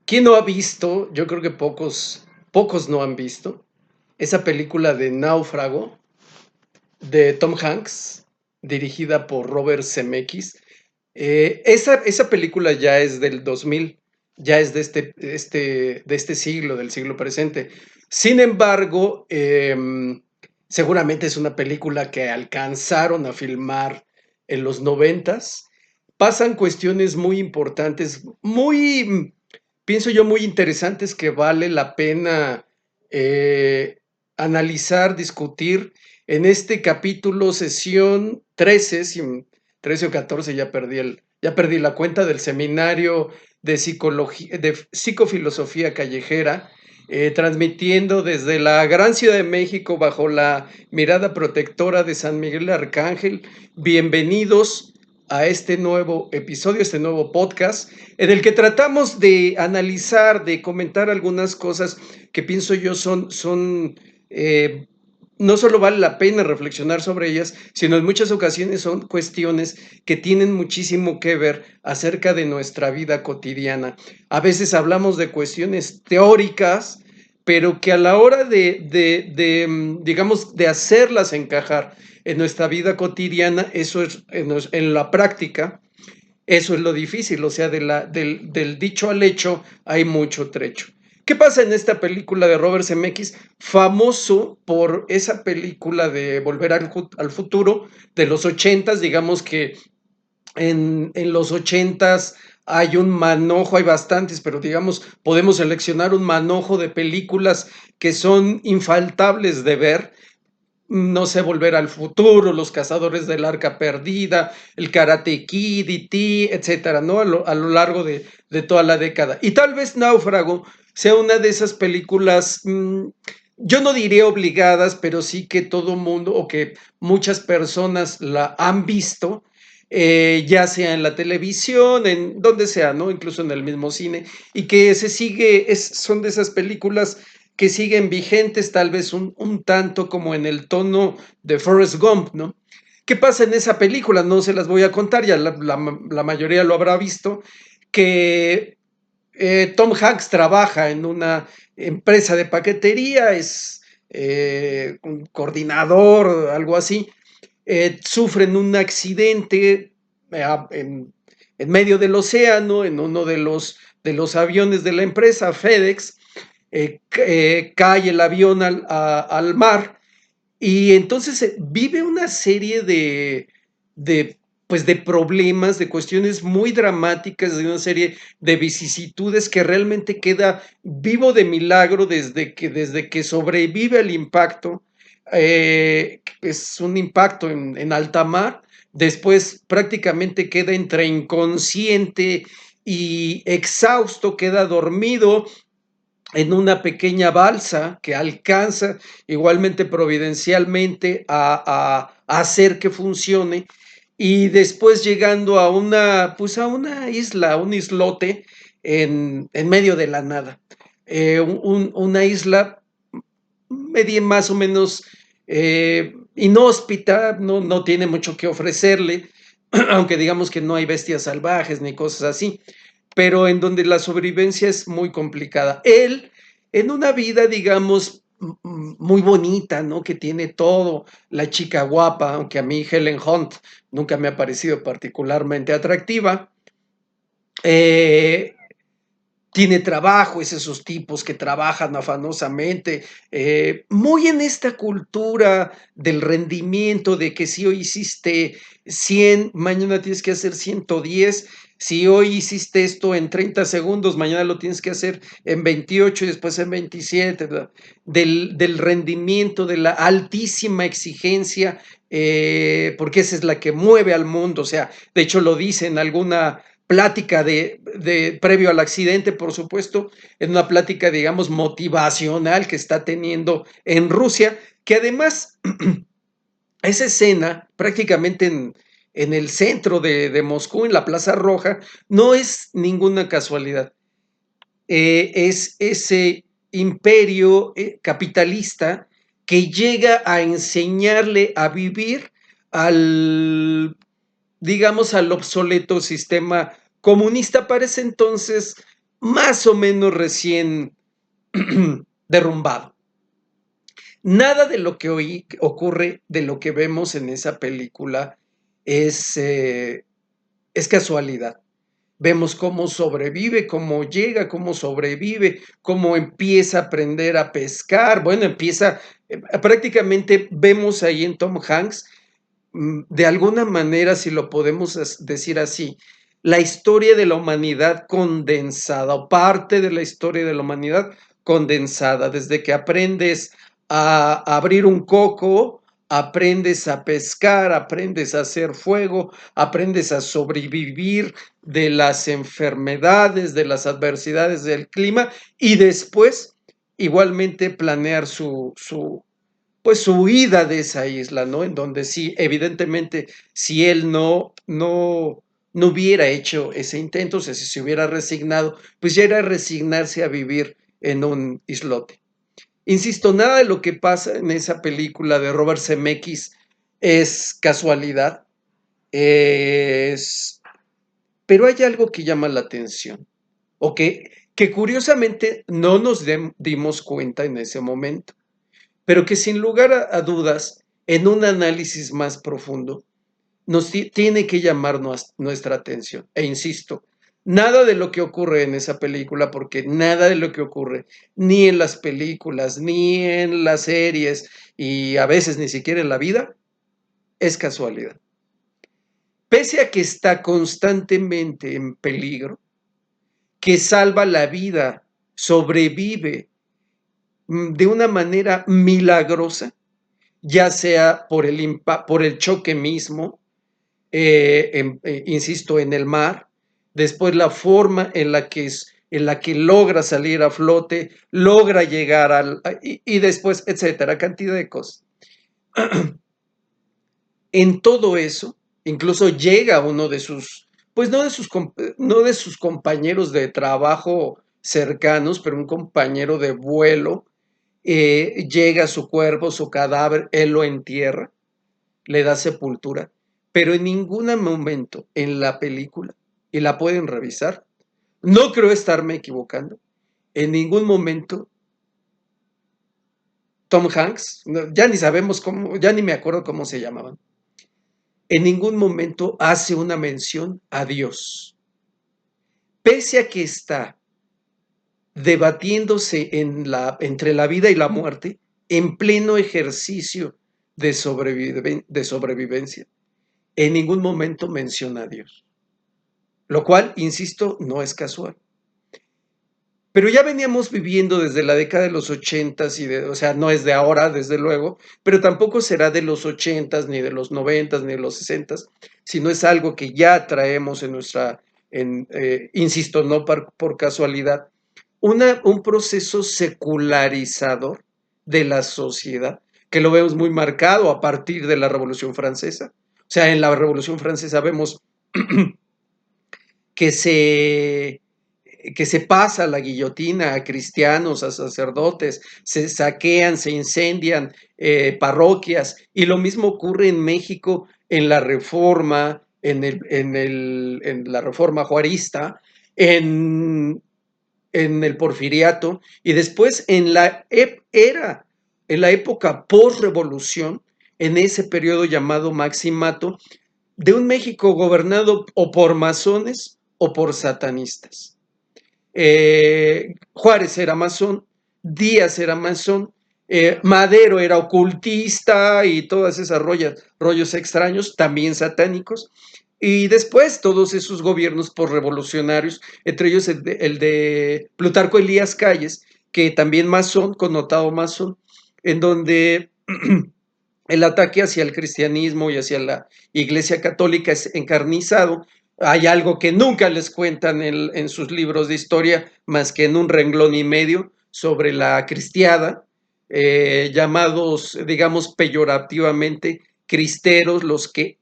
¿Quién no ha visto? Yo creo que pocos no han visto esa película de Náufrago de Tom Hanks, dirigida por Robert Zemeckis. Esa película ya es del 2000, ya es de este siglo, del siglo presente. Sin embargo, seguramente es una película que alcanzaron a filmar en los noventas. Pasan cuestiones muy importantes, pienso yo, muy interesantes que vale la pena eh, analizar, discutir en este capítulo, sesión 13, 13 o 14, ya perdí la cuenta del seminario de psicología, de psicofilosofía callejera, transmitiendo desde la gran Ciudad de México bajo la mirada protectora de San Miguel de Arcángel. Bienvenidos a este nuevo episodio, este nuevo podcast, en el que tratamos de analizar, de comentar algunas cosas que pienso yo eh, no solo vale la pena reflexionar sobre ellas, sino en muchas ocasiones son cuestiones que tienen muchísimo que ver acerca de nuestra vida cotidiana. A veces hablamos de cuestiones teóricas, pero que a la hora digamos, de hacerlas encajar en nuestra vida cotidiana, eso es en la práctica, eso es lo difícil, o sea, del dicho al hecho hay mucho trecho. ¿Qué pasa en esta película de Robert Zemeckis? Famoso por esa película de Volver al Futuro de los ochentas, digamos que en los ochentas hay un manojo, hay bastantes, pero digamos, podemos seleccionar un manojo de películas que son infaltables de ver. No sé, Volver al Futuro, Los Cazadores del Arca Perdida, el Karate Kid, E.T., etcétera, ¿no? A lo largo de toda la década. Y tal vez Náufrago sea una de esas películas, yo no diría obligadas, pero sí que todo mundo o que muchas personas la han visto, ya sea en la televisión, en donde sea, ¿no? Incluso en el mismo cine, y que son de esas películas que siguen vigentes, tal vez un tanto como en el tono de Forrest Gump, ¿no? ¿Qué pasa en esa película? No se las voy a contar, ya la mayoría lo habrá visto, que Tom Hanks trabaja en una empresa de paquetería, es un coordinador, algo así, sufren un accidente en medio del océano, en uno de los aviones de la empresa FedEx, cae el avión al mar y entonces vive una serie de, pues de problemas, de cuestiones muy dramáticas, de una serie de vicisitudes que realmente queda vivo de milagro desde que sobrevive al impacto. Es un impacto en alta mar, después prácticamente queda entre inconsciente y exhausto, queda dormido en una pequeña balsa que alcanza igualmente providencialmente a hacer que funcione, y después llegando a pues a una isla, a un islote en medio de la nada. Una isla media más o menos inhóspita, no tiene mucho que ofrecerle, aunque digamos que no hay bestias salvajes ni cosas así, pero en donde la sobrevivencia es muy complicada. Él, en una vida, digamos, muy bonita, ¿no? Que tiene todo, la chica guapa, aunque a mí Helen Hunt nunca me ha parecido particularmente atractiva. eh, Tiene trabajo, es esos tipos que trabajan afanosamente, muy en esta cultura del rendimiento, de que si hoy hiciste 100, mañana tienes que hacer 110, si hoy hiciste esto en 30 segundos, mañana lo tienes que hacer en 28 y después en 27, ¿verdad? Del rendimiento, de la altísima exigencia, porque esa es la que mueve al mundo, o sea, de hecho lo dice en alguna plática previo al accidente, por supuesto, en una plática, digamos, motivacional que está teniendo en Rusia, que además esa escena prácticamente en el centro Moscú, en la Plaza Roja, no es ninguna casualidad. Es ese imperio capitalista que llega a enseñarle a vivir al, digamos, al obsoleto sistema comunista para ese entonces, más o menos recién derrumbado. Nada de lo que hoy ocurre, de lo que vemos en esa película, es casualidad. Vemos cómo sobrevive, cómo llega, cómo sobrevive, cómo empieza a aprender a pescar. Bueno, prácticamente vemos ahí en Tom Hanks, de alguna manera, si lo podemos decir así, la historia de la humanidad condensada, o parte de la historia de la humanidad condensada, desde que aprendes a abrir un coco, aprendes a pescar, aprendes a hacer fuego, aprendes a sobrevivir de las enfermedades, de las adversidades del clima, y después igualmente planear pues su huida de esa isla, ¿no? En donde sí, evidentemente, si él no hubiera hecho ese intento, o sea, si se hubiera resignado, pues ya era resignarse a vivir en un islote. Insisto, nada de lo que pasa en esa película de Robert Zemeckis es casualidad, es... pero hay algo que llama la atención, o que curiosamente no nos dimos cuenta en ese momento, pero que sin lugar a dudas, en un análisis más profundo, nos tiene que llamar nuestra atención. E insisto, nada de lo que ocurre en esa película, porque nada de lo que ocurre ni en las películas, ni en las series, y a veces ni siquiera en la vida, es casualidad. Pese a que está constantemente en peligro, que salva la vida, sobrevive de una manera milagrosa, ya sea por el choque mismo, insisto, en el mar, después la forma en la que logra salir a flote, logra llegar y después, etcétera, cantidad de cosas. En todo eso, incluso llega uno de sus, pues no de sus compañeros de trabajo cercanos, pero un compañero de vuelo, llega a su cuerpo, su cadáver, él lo entierra, le da sepultura, pero en ningún momento en la película, y la pueden revisar, no creo estarme equivocando, en ningún momento Tom Hanks, ya ni sabemos cómo, ya ni me acuerdo cómo se llamaban, en ningún momento hace una mención a Dios, pese a que está debatiéndose entre la vida y la muerte en pleno ejercicio de sobrevivencia. En ningún momento menciona a Dios, lo cual, insisto, no es casual. Pero ya veníamos viviendo desde la década de los ochentas o sea, no es de ahora, desde luego, pero tampoco será de los ochentas, ni de los noventas, ni de los sesentas, sino es algo que ya traemos en insisto, no por casualidad, un proceso secularizador de la sociedad, que lo vemos muy marcado a partir de la Revolución Francesa. O sea, en la Revolución Francesa vemos que se, que se pasa la guillotina a cristianos, a sacerdotes, se saquean, se incendian parroquias, y lo mismo ocurre en México en la Reforma, en la Reforma juarista, en, en el Porfiriato, y después en la época post-revolución, en ese periodo llamado Maximato, de un México gobernado o por masones o por satanistas. Juárez era masón, Díaz era masón, Madero era ocultista y todas esas rollos extraños, también satánicos. Y después todos esos gobiernos revolucionarios, entre ellos el de Plutarco Elías Calles, que también masón, connotado masón, en donde el ataque hacia el cristianismo y hacia la Iglesia Católica es encarnizado. Hay algo que nunca les cuentan en sus libros de historia, más que en un renglón y medio, sobre la cristiada, llamados, digamos, peyorativamente cristeros, los que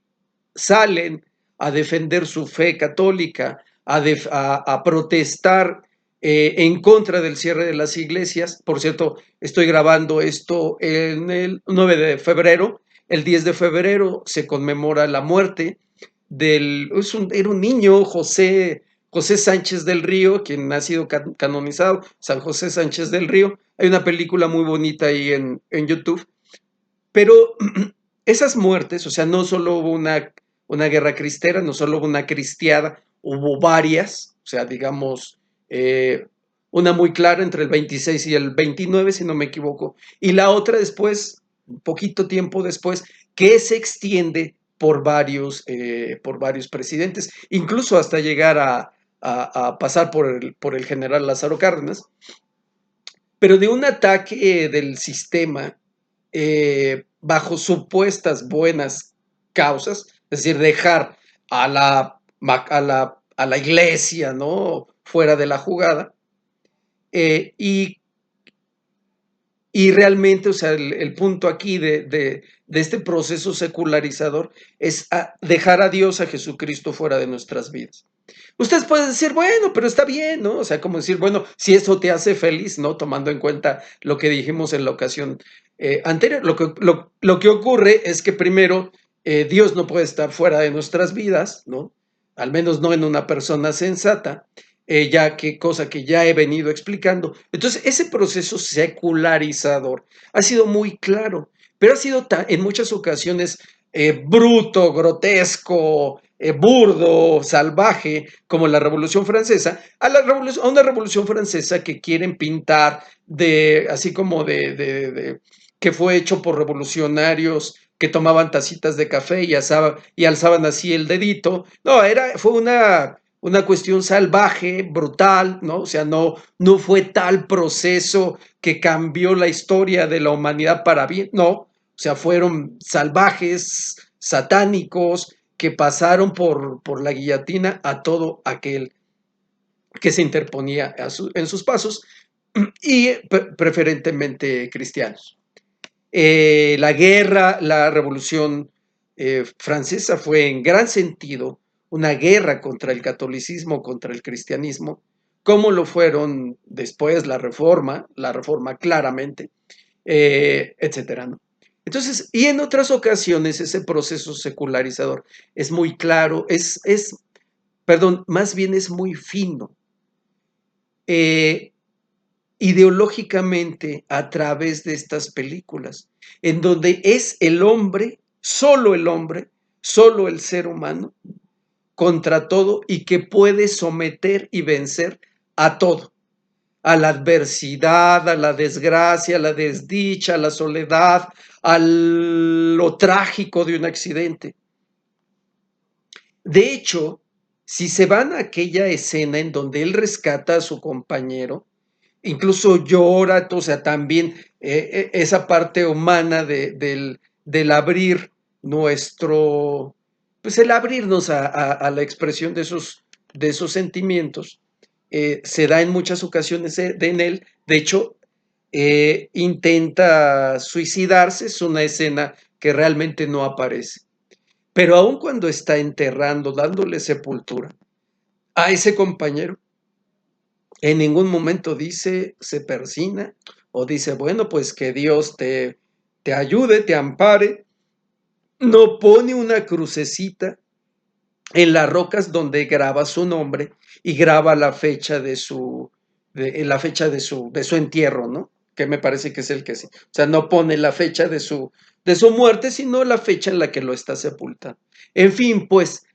salen a defender su fe católica, a protestar en contra del cierre de las iglesias. Por cierto, estoy grabando esto en el 9 de febrero. El 10 de febrero se conmemora la muerte era un niño, José Sánchez del Río, quien ha sido canonizado, San José Sánchez del Río. Hay una película muy bonita ahí en YouTube. Pero esas muertes, o sea, no solo hubo una guerra cristera, no solo hubo una cristiada, hubo varias, o sea, digamos, eh, una muy clara entre el 26 y el 29, si no me equivoco, y la otra después, un poquito tiempo después, que se extiende por varios presidentes, incluso hasta llegar a pasar por el general Lázaro Cárdenas, pero de un ataque del sistema bajo supuestas buenas causas, es decir, dejar a la iglesia, ¿no?, fuera de la jugada, eh, y, y realmente, o sea, el punto aquí de este proceso secularizador es dejar a Dios, a Jesucristo, fuera de nuestras vidas. Ustedes pueden decir, bueno, pero está bien, ¿no? O sea, como decir, bueno, si eso te hace feliz, ¿no? Tomando en cuenta lo que dijimos en la ocasión anterior. Lo que ocurre es que primero, Dios no puede estar fuera de nuestras vidas, ¿no? Al menos no en una persona sensata, ya que cosa que ya he venido explicando. Entonces, ese proceso secularizador ha sido muy claro, pero ha sido en muchas ocasiones bruto, grotesco, burdo, salvaje, como la Revolución Francesa, a una Revolución Francesa que quieren pintar así como que fue hecho por revolucionarios que tomaban tacitas de café y alzaban así el dedito. No, fue una cuestión salvaje, brutal, ¿no? O sea, no fue tal proceso que cambió la historia de la humanidad para bien, no. O sea, fueron salvajes, satánicos, que pasaron por la guillotina a todo aquel que se interponía en sus pasos, y preferentemente cristianos. La revolución francesa fue en gran sentido una guerra contra el catolicismo, contra el cristianismo, como lo fueron después la reforma claramente, etcétera, ¿no? Entonces, y en otras ocasiones ese proceso secularizador es muy claro, perdón, más bien es muy fino, eh, ideológicamente a través de estas películas, en donde es el hombre, solo el ser humano, contra todo y que puede someter y vencer a todo, a la adversidad, a la desgracia, a la desdicha, a la soledad, a lo trágico de un accidente. De hecho, si se van a aquella escena en donde él rescata a su compañero, incluso llora, o sea, también esa parte humana del abrir pues el abrirnos a la expresión de esos sentimientos, se da en muchas ocasiones en él. De hecho, intenta suicidarse, es una escena que realmente no aparece. Pero aun cuando está enterrando, dándole sepultura a ese compañero, en ningún momento se persina o dice, bueno, pues que Dios te ayude, te ampare. No pone una crucecita en las rocas donde graba su nombre y graba la fecha de su entierro, ¿no? Que me parece que es el que sí. O sea, no pone la fecha de su muerte, sino la fecha en la que lo está sepultando. En fin, pues,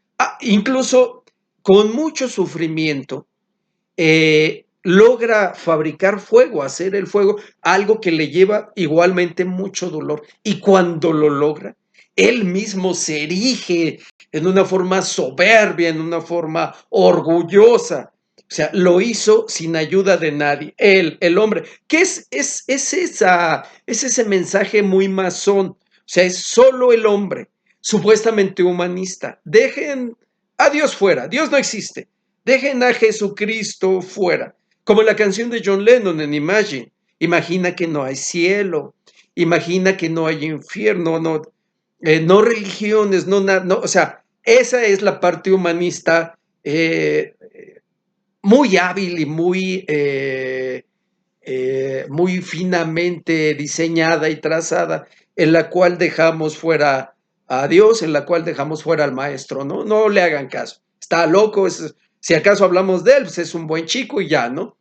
incluso con mucho sufrimiento, logra fabricar fuego, hacer el fuego, algo que le lleva igualmente mucho dolor. Y cuando lo logra, él mismo se erige en una forma soberbia, en una forma orgullosa. O sea, lo hizo sin ayuda de nadie. Él, el hombre. ¿Qué es ese mensaje muy masón? O sea, es solo el hombre, supuestamente humanista. Dejen a Dios fuera. Dios no existe. Dejen a Jesucristo fuera. Como la canción de John Lennon en Imagine. Imagina que no hay cielo. Imagina que no hay infierno. No religiones, no, o sea, esa es la parte humanista muy hábil y muy finamente diseñada y trazada, en la cual dejamos fuera a Dios, en la cual dejamos fuera al maestro, ¿no? No le hagan caso. Está loco, Si acaso hablamos de él, pues es un buen chico y ya, ¿no?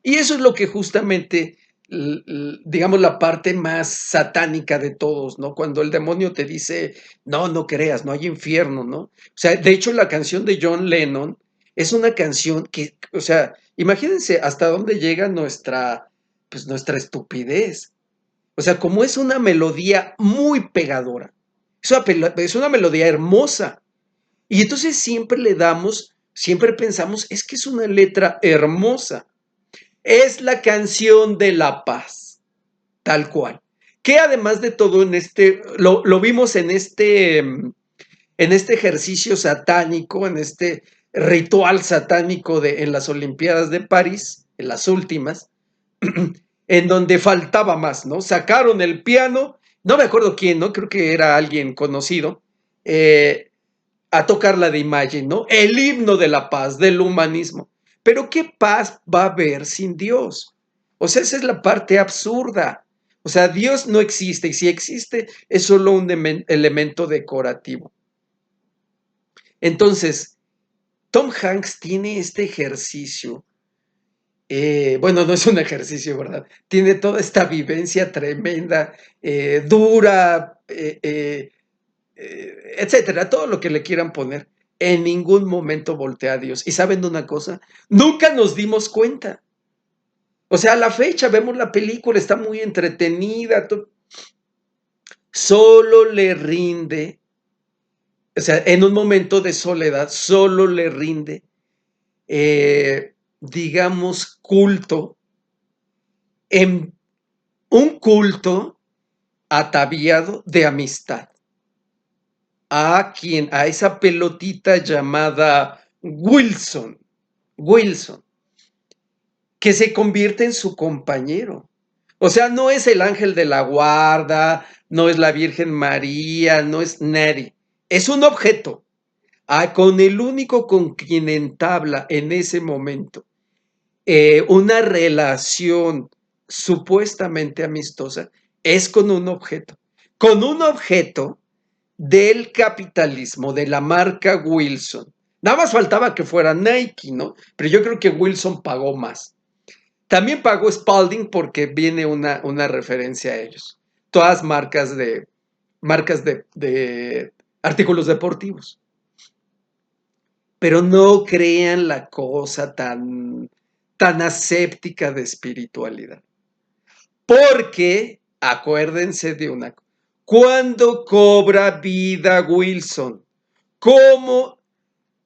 Y eso es lo que justamente, digamos, la parte más satánica de todos, ¿no? Cuando el demonio te dice, no, no creas, no hay infierno, ¿no? O sea, de hecho, la canción de John Lennon es una canción que, o sea, imagínense hasta dónde llega nuestra, pues nuestra estupidez. O sea, como es una melodía muy pegadora, es una melodía hermosa. Y entonces siempre le damos, siempre pensamos, es que es una letra hermosa. Es la canción de la paz, tal cual. Que además de todo, lo vimos en este ejercicio satánico, en este ritual satánico en las Olimpiadas de París, en las últimas, en donde faltaba más, ¿no? Sacaron el piano, no me acuerdo quién, ¿no? Creo que era alguien conocido, eh, a tocar la de Imagine, ¿no? El himno de la paz, del humanismo. Pero ¿qué paz va a haber sin Dios? O sea, esa es la parte absurda. O sea, Dios no existe y si existe es solo un elemento decorativo. Entonces, Tom Hanks tiene este ejercicio. Bueno, no es un ejercicio, ¿verdad? Tiene toda esta vivencia tremenda, dura, etcétera, todo lo que le quieran poner. En ningún momento voltea a Dios. Y saben de una cosa, nunca nos dimos cuenta. O sea, a la fecha vemos la película, está muy entretenida, solo le rinde, o sea, en un momento de soledad, solo le rinde, digamos, culto, en un culto ataviado de amistad a esa pelotita llamada Wilson, Wilson, que se convierte en su compañero. O sea, no es el ángel de la guarda, no es la Virgen María, no es nadie. Es un objeto. Con el único con quien entabla en ese momento una relación supuestamente amistosa es con un objeto. Con un objeto del capitalismo, de la marca Wilson. Nada más faltaba que fuera Nike, ¿no? Pero yo creo que Wilson pagó más. También pagó Spalding porque viene una referencia a ellos. Todas marcas de artículos deportivos. Pero no crean la cosa tan aséptica de espiritualidad. Porque, acuérdense de una cosa, ¿cuándo cobra vida Wilson? ¿Cómo,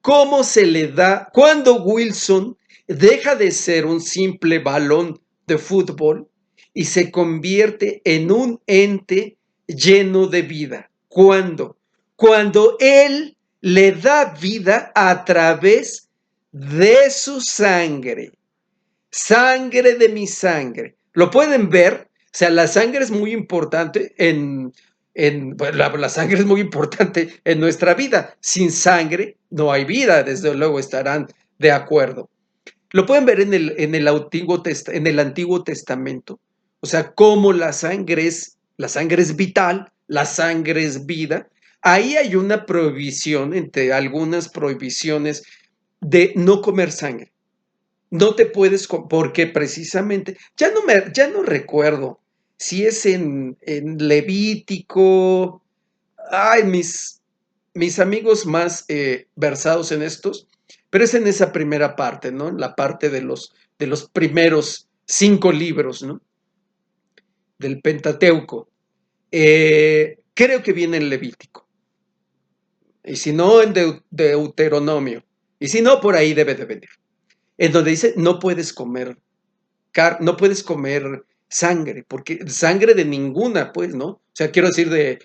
¿Cómo se le da? ¿Cuándo Wilson deja de ser un simple balón de fútbol y se convierte en un ente lleno de vida? ¿Cuándo? Cuando él le da vida a través de su sangre. Sangre de mi sangre. ¿Lo pueden ver? O sea, la sangre es muy importante bueno, la sangre es muy importante en nuestra vida. Sin sangre no hay vida, desde luego estarán de acuerdo. Lo pueden ver en el Antiguo Testamento. O sea, cómo la sangre es vital, la sangre es vida. Ahí hay una prohibición, entre algunas prohibiciones, de no comer sangre. No te puedes, porque precisamente, ya no recuerdo si es en Levítico. Ay, mis amigos más versados en estos, pero es en esa primera parte, ¿no? En la parte de los primeros 5 libros, ¿no? Del Pentateuco. Creo que viene en Levítico. Y si no, en Deuteronomio. Y si no, por ahí debe de venir. En donde dice, no puedes comer sangre, porque sangre de ninguna, pues, ¿no? O sea, quiero decir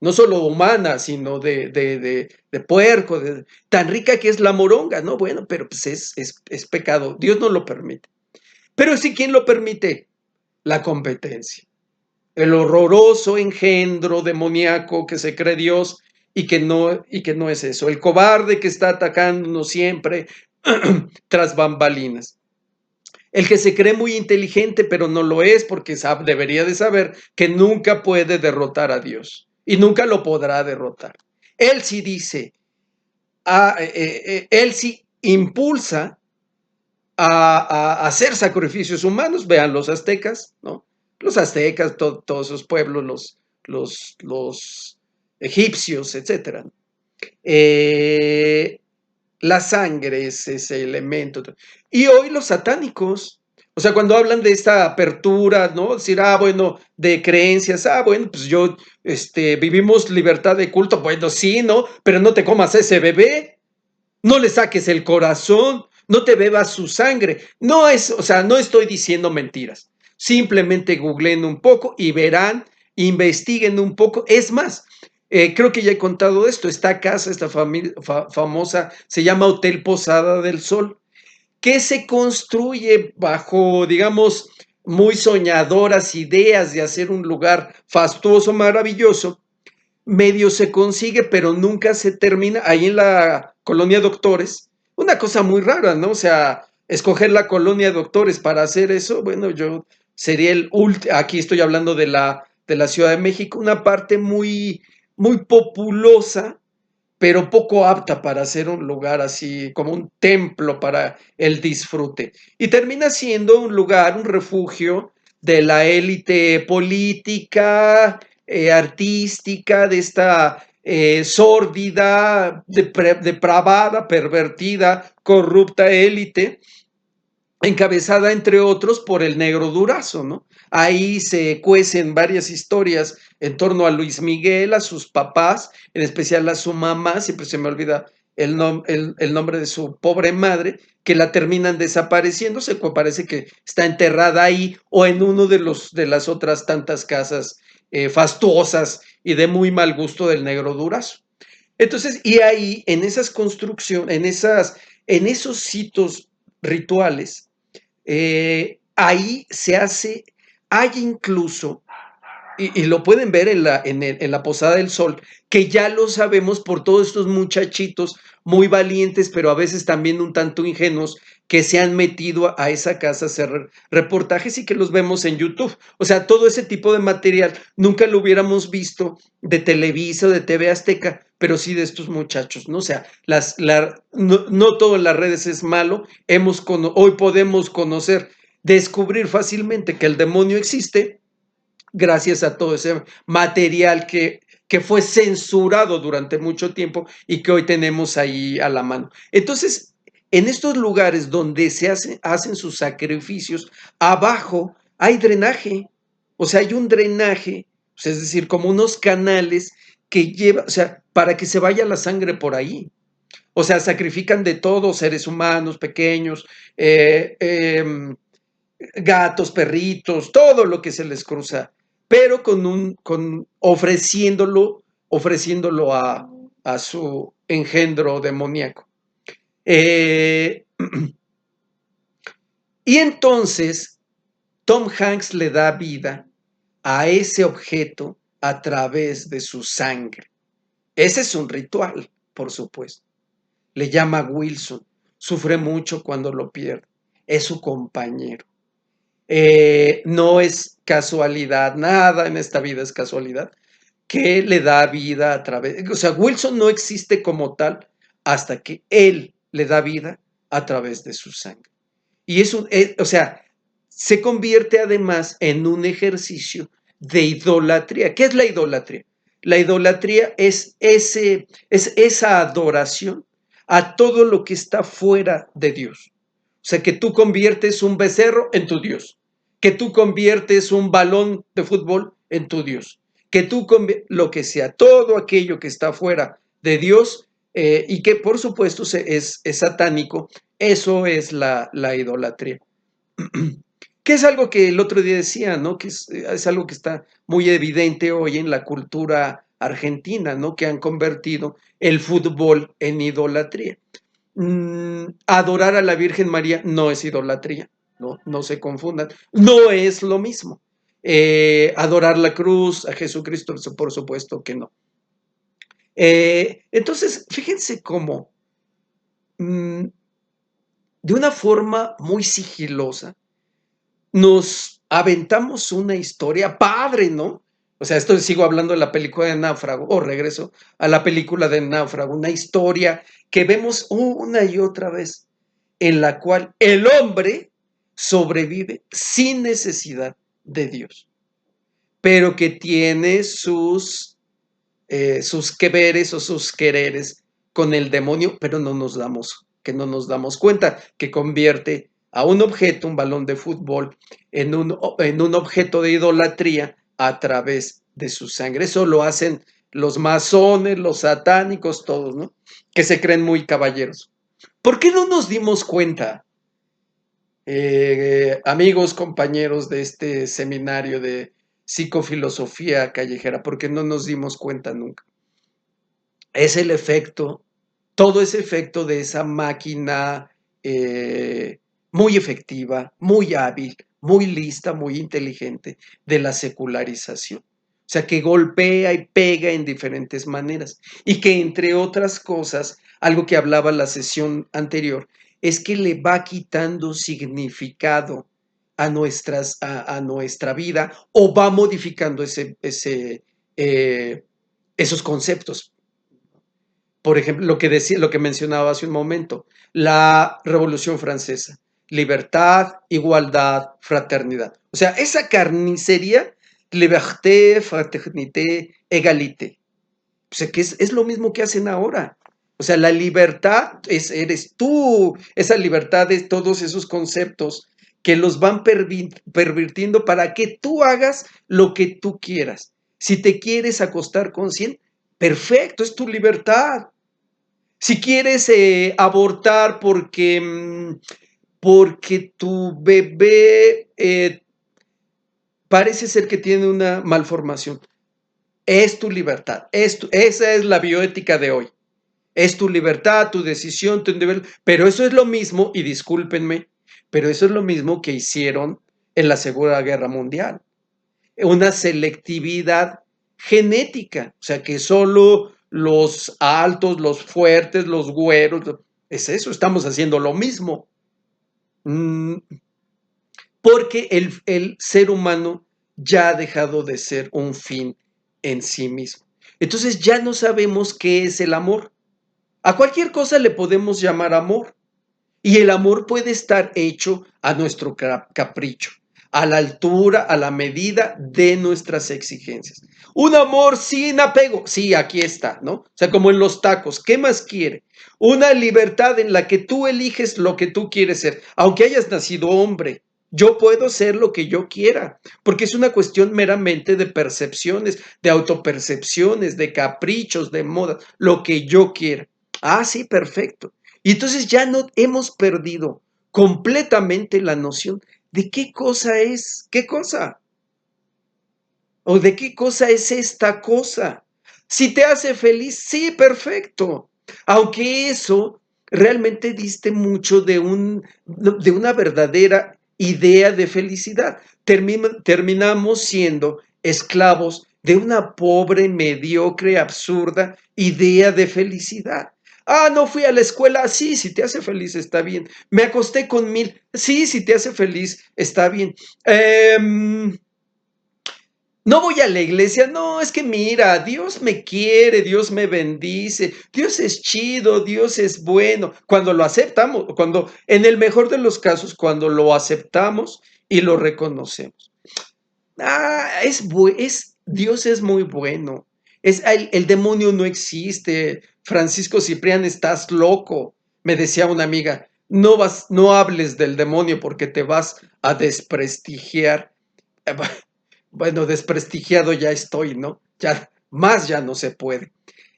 no solo humana, sino de puerco, tan rica que es la moronga, ¿no? Bueno, pero pues es pecado, Dios no lo permite. Pero sí, ¿quién lo permite? La competencia. El horroroso engendro demoníaco que se cree Dios y que no es eso. El cobarde que está atacándonos siempre tras bambalinas. El que se cree muy inteligente, pero no lo es porque debería de saber que nunca puede derrotar a Dios y nunca lo podrá derrotar. Él sí dice, él sí impulsa a hacer sacrificios humanos. Vean los aztecas, ¿no? Los aztecas, todos esos pueblos, los egipcios, etcétera. Eh, la sangre es ese elemento. Y hoy los satánicos, o sea, cuando hablan de esta apertura, ¿no? Decir, bueno, de creencias, bueno, pues vivimos libertad de culto, bueno, sí, ¿no? Pero no te comas ese bebé, no le saques el corazón, no te bebas su sangre. No es, o sea, no estoy diciendo mentiras. Simplemente googleen un poco y verán, investiguen un poco. Es más, creo que ya he contado esto. Esta casa, esta famosa, se llama Hotel Posada del Sol, que se construye bajo, digamos, muy soñadoras ideas de hacer un lugar fastuoso, maravilloso. Medio se consigue, pero nunca se termina. Ahí en la colonia Doctores, una cosa muy rara, ¿no? O sea, escoger la colonia Doctores para hacer eso, bueno, yo sería el último, aquí estoy hablando de la Ciudad de México, una parte muy, muy populosa, pero poco apta para ser un lugar así como un templo para el disfrute. Y termina siendo un lugar, un refugio de la élite política, artística, de esta sórdida, depravada, pervertida, corrupta élite, encabezada entre otros por el Negro Durazo, ¿no? Ahí se cuecen varias historias en torno a Luis Miguel, a sus papás, en especial a su mamá, siempre se me olvida el nombre de su pobre madre, que la terminan desapareciéndose, parece que está enterrada ahí o en uno de las otras tantas casas fastuosas y de muy mal gusto del Negro Durazo. Entonces, y ahí en esas construcciones, en esos sitios rituales, ahí se hace, hay incluso, y lo pueden ver en la Posada del Sol, que ya lo sabemos por todos estos muchachitos muy valientes, pero a veces también un tanto ingenuos, que se han metido a esa casa a hacer reportajes y que los vemos en YouTube. O sea, todo ese tipo de material nunca lo hubiéramos visto de Televisa o de TV Azteca, pero sí de estos muchachos, ¿no? O sea, no todo en las redes es malo. Hoy podemos conocer, descubrir fácilmente que el demonio existe gracias a todo ese material que fue censurado durante mucho tiempo y que hoy tenemos ahí a la mano. Entonces, en estos lugares donde hacen sus sacrificios, abajo hay drenaje, o sea, hay un drenaje, o sea, es decir, como unos canales que lleva, o sea, para que se vaya la sangre por ahí. O sea, sacrifican de todo, seres humanos, pequeños, eh, eh, gatos, perritos, todo lo que se les cruza, pero ofreciéndolo a su engendro demoníaco. Eh, y entonces Tom Hanks le da vida a ese objeto a través de su sangre. Ese es un ritual, por supuesto. Le llama Wilson, sufre mucho cuando lo pierde, es su compañero. No es casualidad, nada en esta vida es casualidad, que le da vida a través, o sea, Wilson no existe como tal hasta que él le da vida a través de su sangre. Y o sea, se convierte además en un ejercicio de idolatría. ¿Qué es la idolatría? La idolatría es esa adoración a todo lo que está fuera de Dios. O sea, que tú conviertes un becerro en tu Dios, que tú conviertes un balón de fútbol en tu Dios, que tú lo que sea, todo aquello que está fuera de Dios y que por supuesto es satánico, eso es la idolatría. Que es algo que el otro día decía, ¿no? Que es algo que está muy evidente hoy en la cultura argentina, ¿no? Que han convertido el fútbol en idolatría. Adorar a la Virgen María no es idolatría, no, no se confundan, no es lo mismo. Adorar la cruz, a Jesucristo, por supuesto que no. Entonces, fíjense cómo mmm, de una forma muy sigilosa nos aventamos una historia padre, ¿no? O sea, esto sigo hablando de la película de Náufrago, o regreso a la película de Náufrago, una historia que vemos una y otra vez, en la cual el hombre sobrevive sin necesidad de Dios, pero que tiene sus que veres o sus quereres con el demonio, pero no nos damos cuenta, que convierte a un objeto, un balón de fútbol, en un objeto de idolatría a través de su sangre. Eso lo hacen los masones, los satánicos, todos, ¿no? Que se creen muy caballeros. ¿Por qué no nos dimos cuenta, amigos, compañeros de este seminario de psicofilosofía callejera? ¿Por qué no nos dimos cuenta nunca? Es el efecto, todo ese efecto de esa máquina muy efectiva, muy hábil, muy lista, muy inteligente de la secularización. O sea, que golpea y pega en diferentes maneras. Y que entre otras cosas, algo que hablaba la sesión anterior, es que le va quitando significado a nuestra vida o va modificando esos conceptos. Por ejemplo, lo que mencionaba hace un momento, la Revolución Francesa, libertad, igualdad, fraternidad. O sea, esa carnicería, liberté, fraternité, égalité. O sea, que es lo mismo que hacen ahora. O sea, la libertad eres tú, esa libertad es todos esos conceptos que los van pervirtiendo para que tú hagas lo que tú quieras. Si te quieres acostar con 100, perfecto, es tu libertad. Si quieres abortar porque tu bebé parece ser que tiene una malformación, es tu libertad. Esa es la bioética de hoy. Es tu libertad, tu decisión, tu nivel. Pero eso es lo mismo, y discúlpenme, pero eso es lo mismo que hicieron en la Segunda Guerra Mundial. Una selectividad genética, o sea, que solo los altos, los fuertes, los güeros, es eso, estamos haciendo lo mismo. Porque el ser humano ya ha dejado de ser un fin en sí mismo. Entonces ya no sabemos qué es el amor. A cualquier cosa le podemos llamar amor. Y el amor puede estar hecho a nuestro capricho, a la altura, a la medida de nuestras exigencias. Un amor sin apego, sí, aquí está, ¿no? O sea, como en los tacos, ¿qué más quiere? Una libertad en la que tú eliges lo que tú quieres ser, aunque hayas nacido hombre. Yo puedo ser lo que yo quiera, porque es una cuestión meramente de percepciones, de autopercepciones, de caprichos, de moda, lo que yo quiera. Ah, sí, perfecto. Y entonces ya no hemos perdido completamente la noción de qué cosa es, qué cosa, o de qué cosa es esta cosa. Si te hace feliz, sí, perfecto. Aunque eso realmente diste mucho de una verdadera idea de felicidad. Terminamos siendo esclavos de una pobre, mediocre, absurda idea de felicidad. Ah, no fui a la escuela. Sí, si te hace feliz, está bien. Me acosté con 1000. Sí, si te hace feliz, está bien. No voy a la iglesia. No, es que mira, Dios me quiere, Dios me bendice, Dios es chido, Dios es bueno. Cuando lo aceptamos, en el mejor de los casos, cuando lo aceptamos y lo reconocemos. Ah, Dios es muy bueno. El demonio no existe. Francisco Ciprián, estás loco. Me decía una amiga, no hables del demonio porque te vas a desprestigiar. Bueno, desprestigiado ya estoy, ¿no? Ya, más ya no se puede.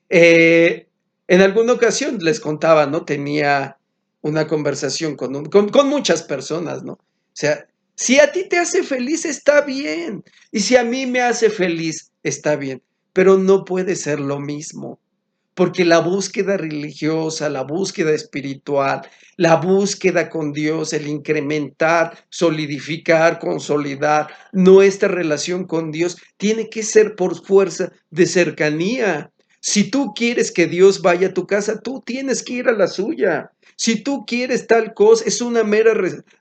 Eh, en alguna ocasión les contaba, ¿no? Tenía una conversación con muchas personas, ¿no? O sea, si a ti te hace feliz, está bien. Y si a mí me hace feliz, está bien. Pero no puede ser lo mismo. Porque la búsqueda religiosa, la búsqueda espiritual, la búsqueda con Dios, el incrementar, solidificar, consolidar nuestra relación con Dios, tiene que ser por fuerza de cercanía. Si tú quieres que Dios vaya a tu casa, tú tienes que ir a la suya. Si tú quieres tal cosa, es una mera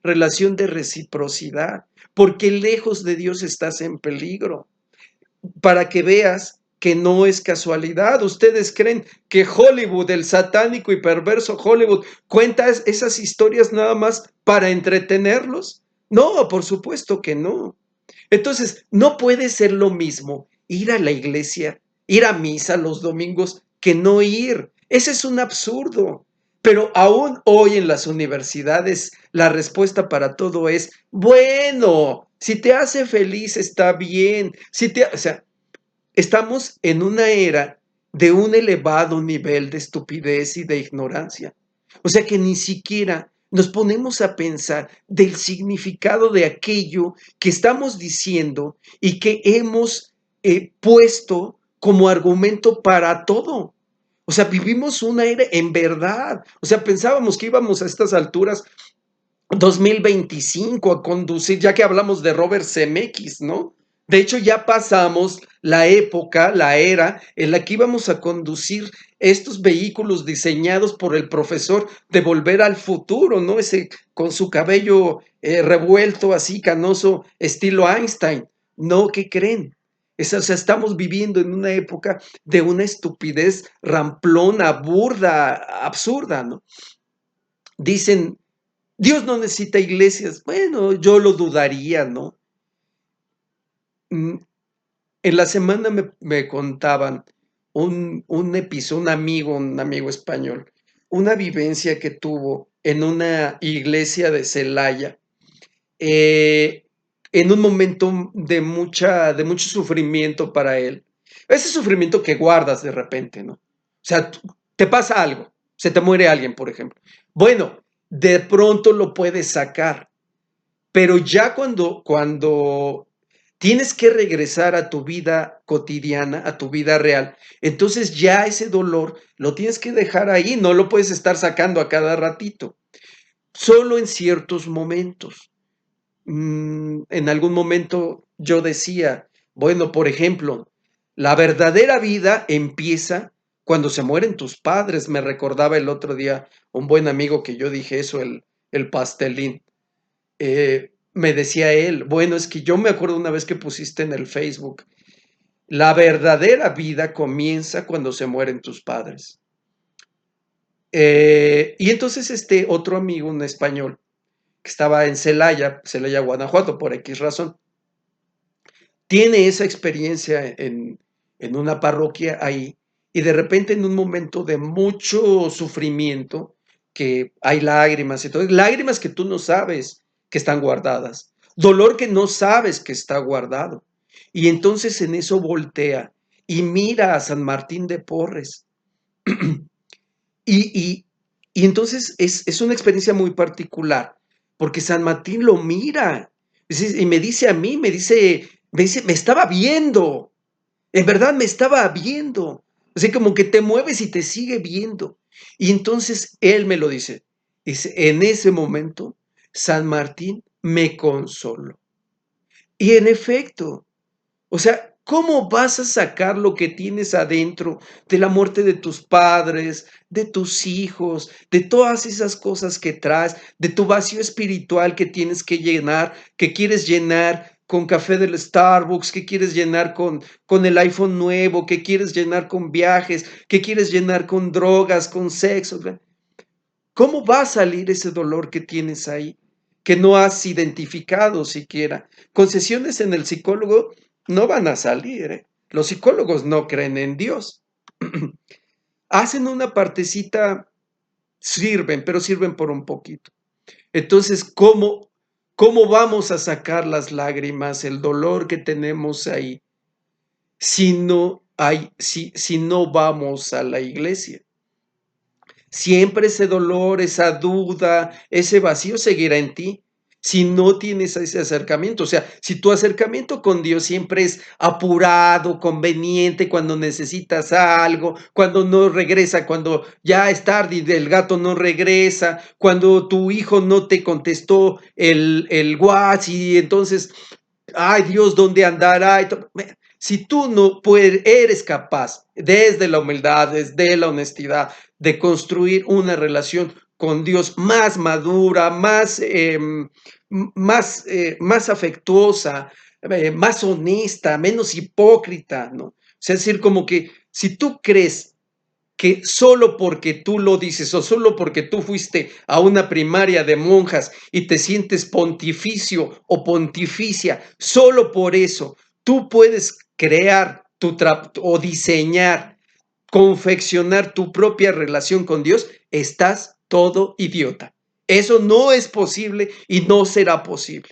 relación de reciprocidad, porque lejos de Dios estás en peligro. para que veas que no es casualidad. ¿Ustedes creen que Hollywood, el satánico y perverso Hollywood, cuenta esas historias nada más para entretenerlos? No, por supuesto que no. Entonces, no puede ser lo mismo ir a la iglesia, ir a misa los domingos, que no ir. Ese es un absurdo. Pero aún hoy en las universidades, la respuesta para todo es, bueno, si te hace feliz, está bien. O sea, estamos en una era de un elevado nivel de estupidez y de ignorancia. O sea que ni siquiera nos ponemos a pensar del significado de aquello que estamos diciendo y que hemos puesto como argumento para todo. O sea, vivimos una era en verdad. O sea, pensábamos que íbamos a estas alturas 2025 a conducir, ya que hablamos de Robert Zemeckis, ¿no? De hecho, ya pasamos la época, la era en la que íbamos a conducir estos vehículos diseñados por el profesor de Volver al Futuro, ¿no? Ese con su cabello revuelto, así canoso, estilo Einstein. No, ¿qué creen? O sea, estamos viviendo en una época de una estupidez ramplona, burda, absurda, ¿no? Dicen, Dios no necesita iglesias. Bueno, yo lo dudaría, ¿no? Mm, En la semana me contaban un episodio, un amigo español, una vivencia que tuvo en una iglesia de Celaya, eh, en un momento de mucho sufrimiento para él. Ese sufrimiento que guardas de repente, ¿no? O sea, te pasa algo, se te muere alguien, por ejemplo. Bueno, de pronto lo puedes sacar, pero ya cuando tienes que regresar a tu vida cotidiana, a tu vida real, entonces ya ese dolor lo tienes que dejar ahí, no lo puedes estar sacando a cada ratito, solo en ciertos momentos. En algún momento yo decía, bueno, por ejemplo, la verdadera vida empieza cuando se mueren tus padres. Me recordaba el otro día un buen amigo que yo dije eso, el pastelín. Me decía él, bueno, es que yo me acuerdo una vez que pusiste en el Facebook, la verdadera vida comienza cuando se mueren tus padres. Y entonces este otro amigo, un español, que estaba en Celaya, Guanajuato, por X razón, tiene esa experiencia en una parroquia ahí y de repente en un momento de mucho sufrimiento, que hay lágrimas y todo, lágrimas que tú no sabes que están guardadas, dolor que no sabes que está guardado. Y entonces en eso voltea y mira a San Martín de Porres. Y, y, y entonces es una experiencia muy particular, porque San Martín lo mira y me dice a mí, me estaba viendo, en verdad me estaba viendo. O sea, como que te mueves y te sigue viendo. Y entonces él me lo dice, en ese momento, San Martín me consoló. Y en efecto, o sea, ¿cómo vas a sacar lo que tienes adentro de la muerte de tus padres, de tus hijos, de todas esas cosas que traes, de tu vacío espiritual que tienes que llenar, que quieres llenar con café del Starbucks, que quieres llenar con el iPhone nuevo, que quieres llenar con viajes, que quieres llenar con drogas, con sexo? ¿Cómo va a salir ese dolor que tienes ahí, que no has identificado siquiera? Concesiones en el psicólogo no van a salir, ¿eh? Los psicólogos no creen en Dios. Hacen una partecita, sirven, pero sirven por un poquito. Entonces, ¿cómo vamos a sacar las lágrimas, el dolor que tenemos ahí, si no vamos a la iglesia? Siempre ese dolor, esa duda, ese vacío seguirá en ti si no tienes ese acercamiento. O sea, si tu acercamiento con Dios siempre es apurado, conveniente, cuando necesitas algo, cuando no regresa, cuando ya es tarde y el gato no regresa, cuando tu hijo no te contestó el WhatsApp y entonces, ay Dios, ¿dónde andará? Si tú no eres capaz, desde la humildad, desde la honestidad, de construir una relación con Dios más madura, más afectuosa, más honesta, menos hipócrita, ¿no? O sea, es decir, como que si tú crees que solo porque tú lo dices o solo porque tú fuiste a una primaria de monjas y te sientes pontificio o pontificia, solo por eso tú puedes crear o diseñar, confeccionar tu propia relación con Dios, estás todo idiota. Eso no es posible y no será posible.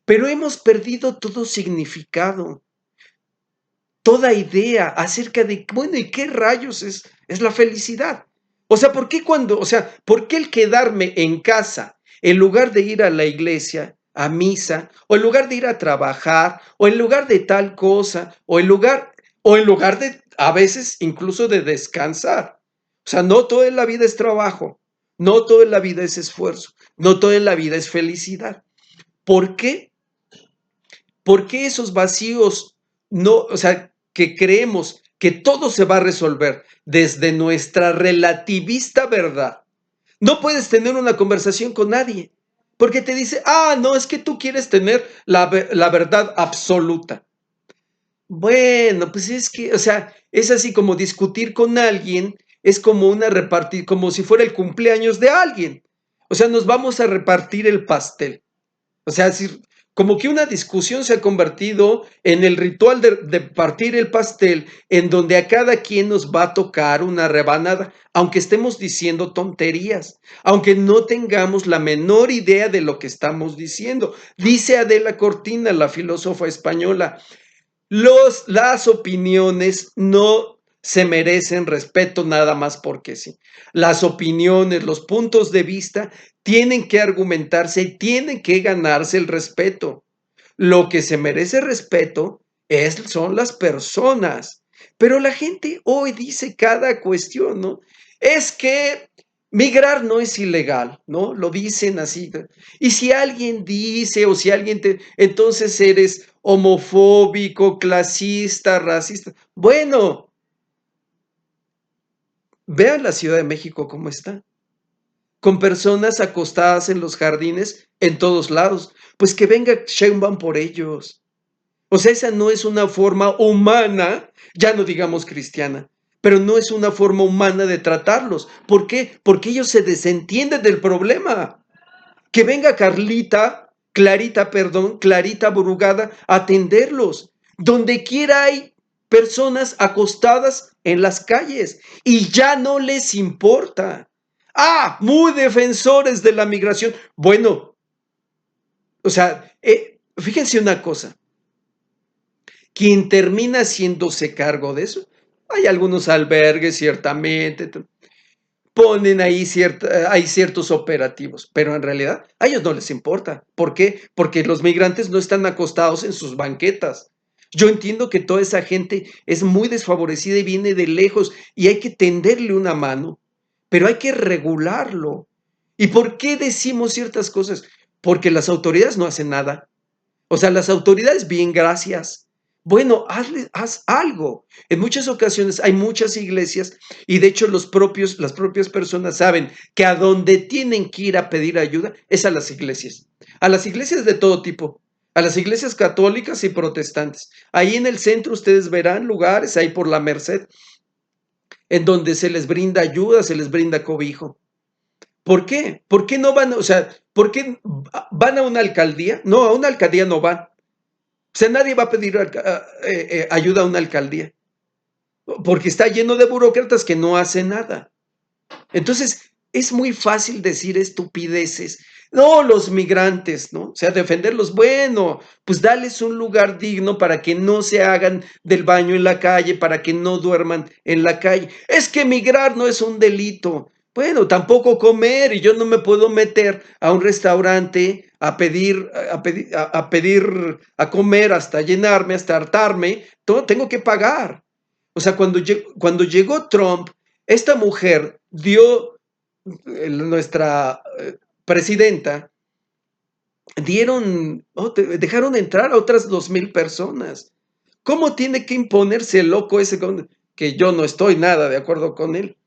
Pero hemos perdido todo significado, toda idea acerca de, bueno, ¿y qué rayos es la felicidad? O sea, ¿por qué por qué el quedarme en casa en lugar de ir a la iglesia, a misa, o en lugar de ir a trabajar, o en lugar de tal cosa, o en lugar de, a veces, incluso de descansar? O sea, no toda la vida es trabajo, no toda la vida es esfuerzo, no toda la vida es felicidad. ¿Por qué? ¿Por qué esos vacíos no, o sea, que creemos que todo se va a resolver desde nuestra relativista verdad? No puedes tener una conversación con nadie porque te dice, no, es que tú quieres tener la verdad absoluta. Bueno, pues es que, o sea, es así como discutir con alguien, es como como si fuera el cumpleaños de alguien. O sea, nos vamos a repartir el pastel. O sea, como que una discusión se ha convertido en el ritual de partir el pastel, en donde a cada quien nos va a tocar una rebanada, aunque estemos diciendo tonterías, aunque no tengamos la menor idea de lo que estamos diciendo. Dice Adela Cortina, la filósofa española, las opiniones no se merecen respeto nada más porque sí. Las opiniones, los puntos de vista tienen que argumentarse y tienen que ganarse el respeto. Lo que se merece respeto son las personas. Pero la gente hoy dice cada cuestión, ¿no? Es que migrar no es ilegal, ¿no? Lo dicen así. Y si alguien dice o si alguien entonces eres homofóbico, clasista, racista. Bueno, vean la Ciudad de México cómo está, con personas acostadas en los jardines en todos lados. Pues que venga Sheinbaum por ellos. O sea, esa no es una forma humana, ya no digamos cristiana, pero no es una forma humana de tratarlos. ¿Por qué? Porque ellos se desentienden del problema. Que venga Clarita Brugada a atenderlos. Donde quiera hay personas acostadas en las calles y ya no les importa. Muy defensores de la migración. Bueno, o sea, fíjense una cosa, quien termina haciéndose cargo de eso, hay algunos albergues, ciertamente, ponen ahí hay ciertos operativos, pero en realidad a ellos no les importa. ¿Por qué? Porque los migrantes no están acostados en sus banquetas. Yo entiendo que toda esa gente es muy desfavorecida y viene de lejos y hay que tenderle una mano, pero hay que regularlo. ¿Y por qué decimos ciertas cosas? Porque las autoridades no hacen nada. O sea, las autoridades, bien, gracias. Bueno, haz algo. En muchas ocasiones hay muchas iglesias y de hecho las propias personas saben que a donde tienen que ir a pedir ayuda es a las iglesias de todo tipo, a las iglesias católicas y protestantes. Ahí en el centro ustedes verán lugares, ahí por la Merced, en donde se les brinda ayuda, se les brinda cobijo. ¿Por qué? ¿Por qué no van? O sea, ¿por qué van a una alcaldía? No, a una alcaldía no van. O sea, nadie va a pedir ayuda a una alcaldía, porque está lleno de burócratas que no hacen nada. Entonces, es muy fácil decir estupideces. No, los migrantes, ¿no? O sea, defenderlos, bueno, pues darles un lugar digno para que no se hagan del baño en la calle, para que no duerman en la calle. Es que migrar no es un delito. Bueno, tampoco comer, y yo no me puedo meter a un restaurante a comer hasta llenarme, hasta hartarme. Todo tengo que pagar. O sea, cuando llegó Trump, esta mujer nuestra presidenta, dejaron entrar a otras 2,000 personas. ¿Cómo tiene que imponerse el loco ese que yo no estoy nada de acuerdo con él?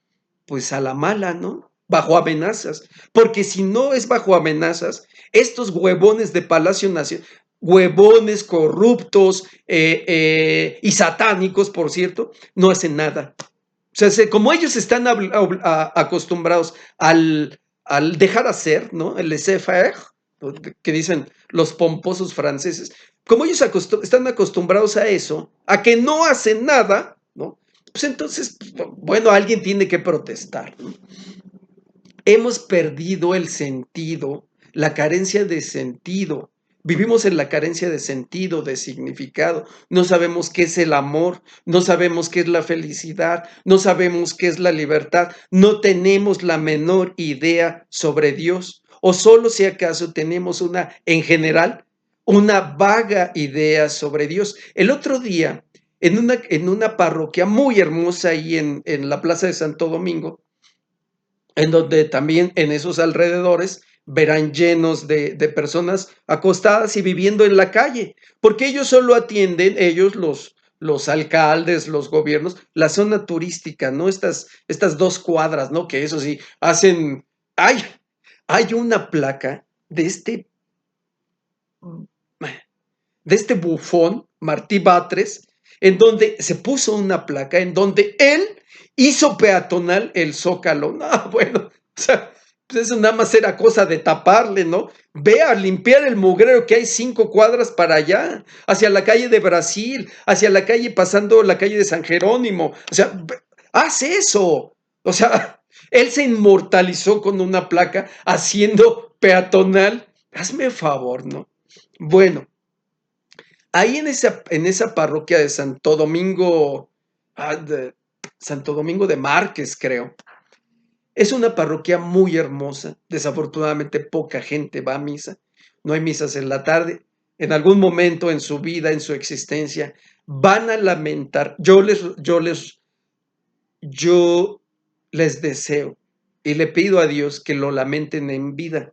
Pues a la mala, ¿no? Bajo amenazas. Porque si no es bajo amenazas, estos huevones de Palacio Nacional, huevones, corruptos y satánicos, por cierto, no hacen nada. O sea, como ellos están acostumbrados al dejar hacer, ¿no? El laissez-faire, que dicen los pomposos franceses, como ellos están acostumbrados a eso, a que no hacen nada, ¿no? Pues entonces, bueno, alguien tiene que protestar, ¿no? Hemos perdido el sentido, la carencia de sentido. Vivimos en la carencia de sentido, de significado. No sabemos qué es el amor, no sabemos qué es la felicidad, no sabemos qué es la libertad, no tenemos la menor idea sobre Dios. O solo si acaso tenemos en general, una vaga idea sobre Dios. El otro día, en una parroquia muy hermosa ahí en la Plaza de Santo Domingo, en donde también en esos alrededores verán llenos de personas acostadas y viviendo en la calle, porque ellos solo atienden, ellos los alcaldes, los gobiernos, la zona turística, ¿no? Estas 2 cuadras, ¿no? Que eso sí, hay una placa de este bufón, Martí Batres, en donde se puso una placa en donde él hizo peatonal el Zócalo. No, bueno, o sea, pues eso nada más era cosa de taparle, ¿no? Ve a limpiar el mugrero que hay 5 cuadras para allá, hacia la calle de Brasil, hacia la calle pasando la calle de San Jerónimo. O sea, haz eso. O sea, él se inmortalizó con una placa haciendo peatonal. Hazme favor, ¿no? Bueno, ahí en esa parroquia de Santo Domingo de Márquez, creo. Es una parroquia muy hermosa. Desafortunadamente poca gente va a misa. No hay misas en la tarde. En algún momento en su vida, en su existencia, van a lamentar. Yo les deseo y le pido a Dios que lo lamenten en vida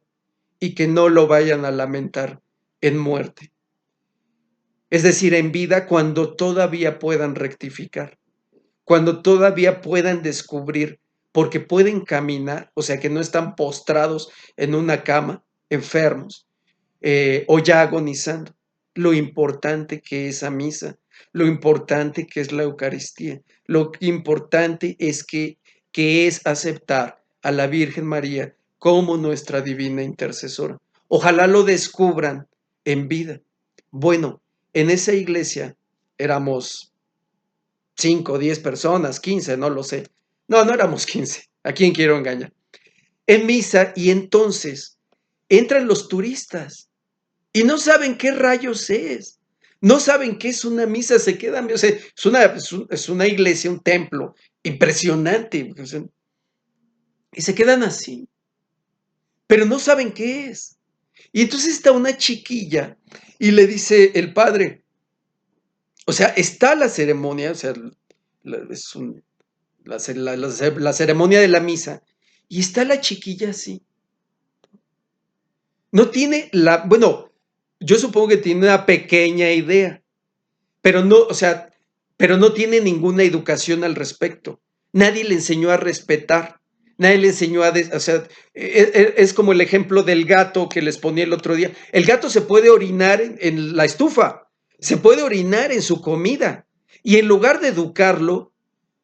y que no lo vayan a lamentar en muerte. Es decir, en vida cuando todavía puedan rectificar, cuando todavía puedan descubrir, porque pueden caminar, o sea que no están postrados en una cama, enfermos, o ya agonizando. Lo importante que es a misa, lo importante que es la Eucaristía, lo importante es que es aceptar a la Virgen María como nuestra divina intercesora. Ojalá lo descubran en vida. Bueno, en esa iglesia éramos 5, 10 personas, 15, no lo sé. No, no éramos 15. ¿A quién quiero engañar? En misa, y entonces entran los turistas y no saben qué rayos es. No saben qué es una misa, se quedan, o sea, es una iglesia, un templo impresionante, o sea, y se quedan así, pero no saben qué es. Y entonces está una chiquilla y le dice el padre, o sea, está la ceremonia, o sea, es la ceremonia de la misa, y está la chiquilla así. No tiene bueno, yo supongo que tiene una pequeña idea, pero no, o sea, pero no tiene ninguna educación al respecto. Nadie le enseñó a respetar, nadie le enseñó o sea, es como el ejemplo del gato que les ponía el otro día. El gato se puede orinar en la estufa, se puede orinar en su comida, y en lugar de educarlo,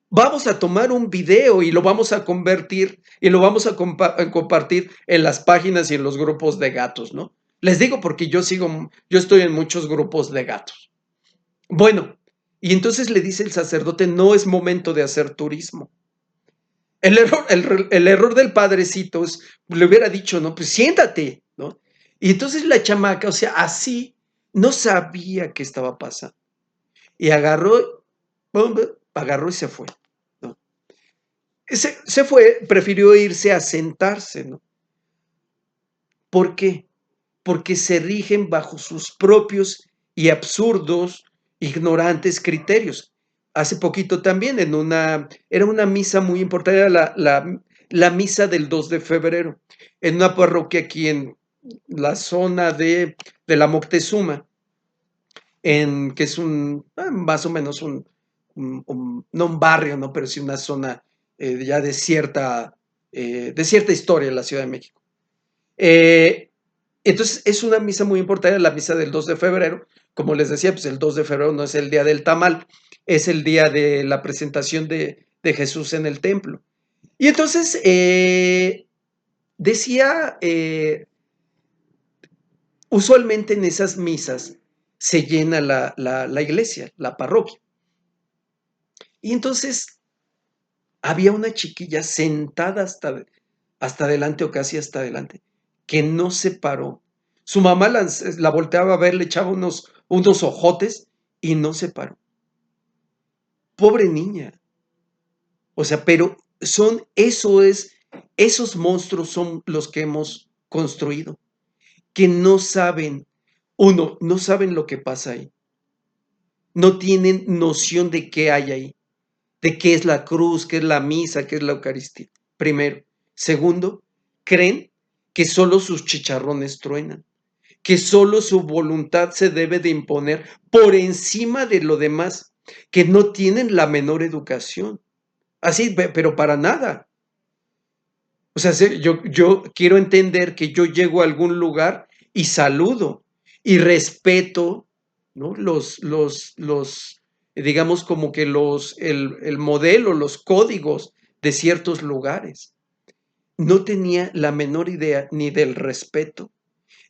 vamos a tomar un video y lo vamos a convertir y lo vamos a compartir en las páginas y en los grupos de gatos, ¿no? Les digo porque yo estoy en muchos grupos de gatos. Bueno, y entonces le dice el sacerdote, no es momento de hacer turismo. El error del padrecito le hubiera dicho, no, pues siéntate, ¿no? Y entonces la chamaca, o sea, así no sabía qué estaba pasando. Y agarró y se fue, ¿no? Se fue, prefirió irse a sentarse, ¿no? ¿Por qué? Porque se rigen bajo sus propios y absurdos, ignorantes criterios. Hace poquito también era una misa muy importante, era la misa del 2 de febrero, en una parroquia aquí en la zona de la Moctezuma, que es más o menos no un barrio, ¿no? Pero sí una zona ya de cierta historia en la Ciudad de México. Entonces es una misa muy importante, la misa del 2 de febrero. Como les decía, pues el 2 de febrero no es el día del tamal, es el día de la presentación de Jesús en el templo. Y entonces decía, usualmente en esas misas se llena la iglesia, la parroquia. Y entonces había una chiquilla sentada hasta adelante o casi hasta adelante, que no se paró. Su mamá la volteaba a ver, le echaba unos ojotes y no se paró. Pobre niña. O sea, pero esos monstruos son los que hemos construido, que no saben, uno, no saben lo que pasa ahí, no tienen noción de qué hay ahí, de qué es la cruz, qué es la misa, qué es la Eucaristía. Primero. Segundo, creen que solo sus chicharrones truenan, que solo su voluntad se debe de imponer por encima de lo demás, que no tienen la menor educación. Así, pero para nada. O sea, yo quiero entender que yo llego a algún lugar y saludo y respeto, ¿no? Digamos como que el modelo, los códigos de ciertos lugares. No tenía la menor idea ni del respeto,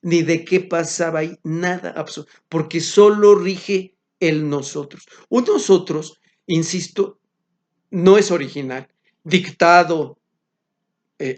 ni de qué pasaba ahí, nada absoluto, porque solo rige el nosotros. Un nosotros, insisto, no es original, dictado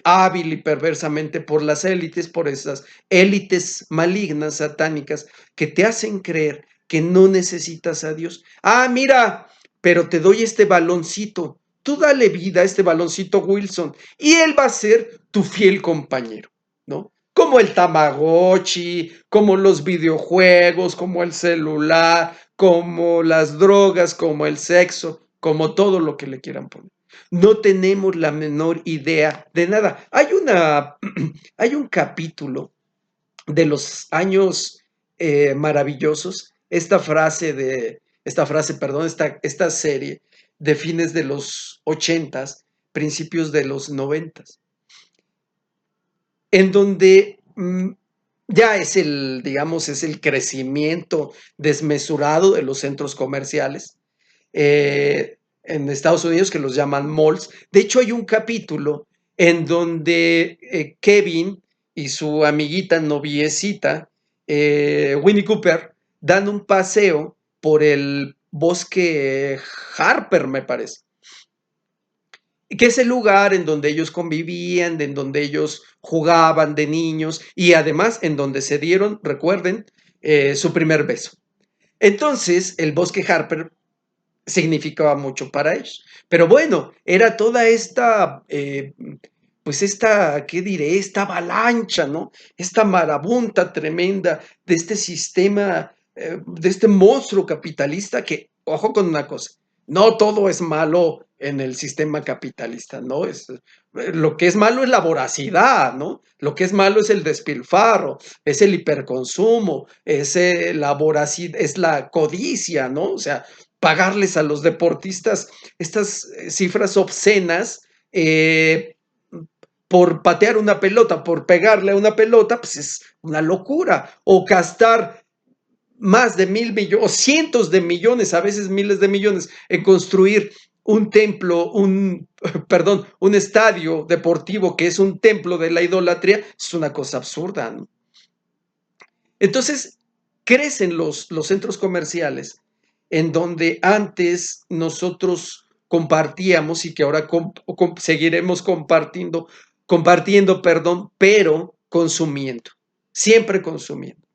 hábil y perversamente por las élites, por esas élites malignas, satánicas, que te hacen creer que no necesitas a Dios. Ah, mira, pero te doy este baloncito, tú dale vida a este baloncito Wilson y él va a ser tu fiel compañero, ¿no? Como el Tamagotchi, como los videojuegos, como el celular, como las drogas, como el sexo, como todo lo que le quieran poner. No tenemos la menor idea de nada. Hay un capítulo de los años maravillosos, perdón, esta serie de fines de los 80s, principios de los 90s, en donde ya digamos, es el crecimiento desmesurado de los centros comerciales en Estados Unidos que los llaman malls. De hecho, hay un capítulo en donde Kevin y su amiguita noviecita, Winnie Cooper, dan un paseo por el bosque Harper, me parece, que es el lugar en donde ellos convivían, en donde ellos jugaban de niños y además en donde se dieron, recuerden, su primer beso. Entonces, el bosque Harper significaba mucho para ellos. Pero bueno, era toda pues ¿qué diré? Esta avalancha, ¿no? Esta marabunta tremenda de este sistema, de este monstruo capitalista que, ojo con una cosa, no todo es malo en el sistema capitalista, ¿no? Lo que es malo es la voracidad, ¿no? Lo que es malo es el despilfarro, es el hiperconsumo, es la voracidad, es la codicia, ¿no? O sea, pagarles a los deportistas estas cifras obscenas por patear una pelota, por pegarle a una pelota, pues es una locura. O gastar más de 1,000,000,000 o cientos de millones, a veces miles de millones, en construir un templo, perdón, un estadio deportivo que es un templo de la idolatría, es una cosa absurda, ¿no? Entonces, crecen los centros comerciales en donde antes nosotros compartíamos y que ahora seguiremos compartiendo, perdón, pero consumiendo, siempre consumiendo,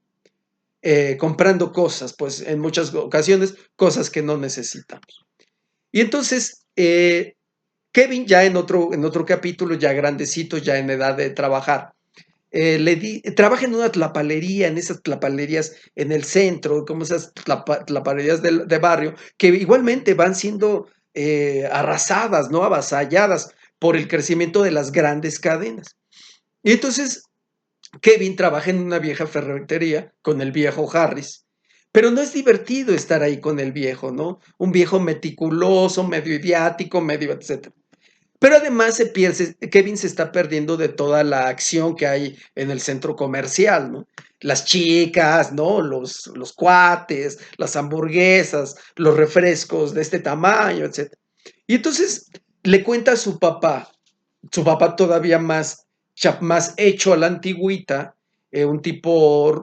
comprando cosas, pues en muchas ocasiones, cosas que no necesitamos. Y entonces, Kevin ya en otro capítulo, ya grandecito, ya en edad de trabajar, trabaja en una tlapalería, en esas tlapalerías en el centro, como esas tlapalerías de barrio, que igualmente van siendo arrasadas, ¿no? Avasalladas por el crecimiento de las grandes cadenas. Y entonces Kevin trabaja en una vieja ferretería con el viejo Harris, pero no es divertido estar ahí con el viejo, ¿no? Un viejo meticuloso, medio idiático, medio etcétera. Pero además Kevin se está perdiendo de toda la acción que hay en el centro comercial, ¿no? Las chicas, ¿no? Los cuates, las hamburguesas, los refrescos de este tamaño, etcétera. Y entonces le cuenta a su papá todavía más hecho a la antigüita, pues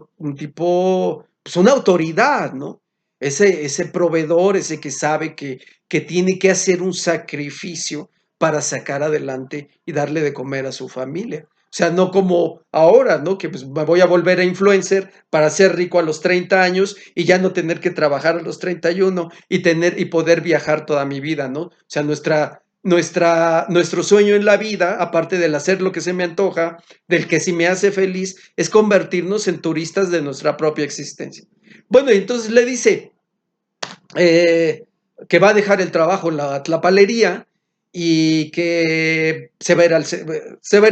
una autoridad, ¿no? Ese proveedor, ese que sabe que tiene que hacer un sacrificio para sacar adelante y darle de comer a su familia. O sea, no como ahora, ¿no? Que pues me voy a volver a influencer para ser rico a los 30 años y ya no tener que trabajar a los 31 y poder viajar toda mi vida, ¿no? O sea, nuestro sueño en la vida, aparte del hacer lo que se me antoja, del que sí me hace feliz, es convertirnos en turistas de nuestra propia existencia. Bueno, y entonces le dice, eh, que va a dejar el trabajo en la tlapalería y que se va a ir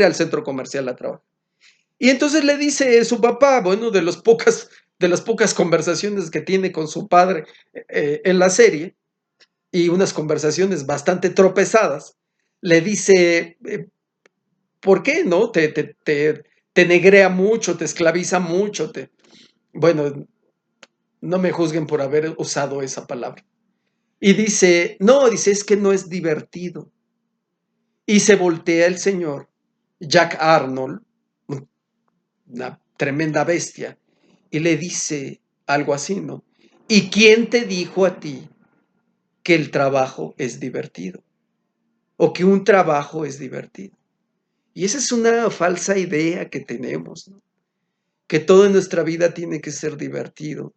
al centro comercial a trabajar. Y entonces le dice su papá, bueno, de las pocas conversaciones que tiene con su padre en la serie, y unas conversaciones bastante tropezadas, le dice, ¿por qué no? Te negrea mucho, te esclaviza mucho, bueno, no me juzguen por haber usado esa palabra. Y dice, no, dice, es que no es divertido. Y se voltea el señor, Jack Arnold, una tremenda bestia, y le dice algo así, ¿no? ¿Y quién te dijo a ti que el trabajo es divertido? O que un trabajo es divertido. Y esa es una falsa idea que tenemos, ¿no? Que todo en nuestra vida tiene que ser divertido,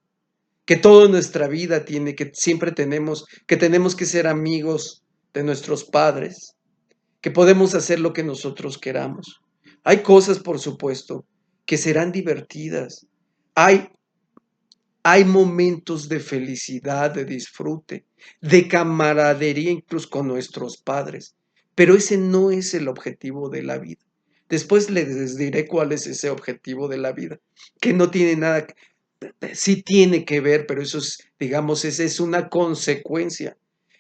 que todo en nuestra vida siempre tenemos que ser amigos de nuestros padres, que podemos hacer lo que nosotros queramos. Hay cosas, por supuesto, que serán divertidas. Hay, hay momentos de felicidad, de disfrute, de camaradería incluso con nuestros padres, pero ese no es el objetivo de la vida. Después les diré cuál es ese objetivo de la vida, que no tiene nada, sí tiene que ver, pero eso es, digamos, esa es una consecuencia.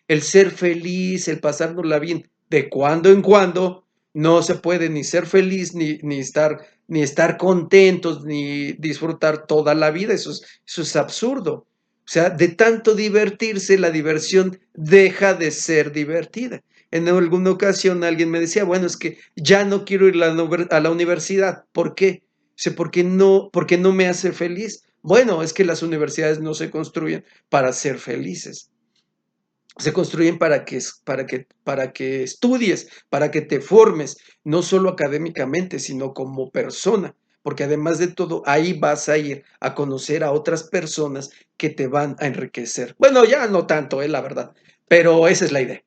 El ser feliz, el pasárnosla bien, de cuando en cuando, no se puede ni ser feliz, ni estar contentos, ni disfrutar toda la vida. Eso es absurdo. O sea, de tanto divertirse, la diversión deja de ser divertida. En alguna ocasión alguien me decía, bueno, es que ya no quiero ir a la universidad. ¿Por qué? Dice, porque no me hace feliz. Bueno, es que las universidades no se construyen para ser felices. Se construyen para que estudies, para que te formes, no solo académicamente, sino como persona, porque además de todo, ahí vas a ir a conocer a otras personas que te van a enriquecer. Bueno, ya no tanto, la verdad, pero esa es la idea.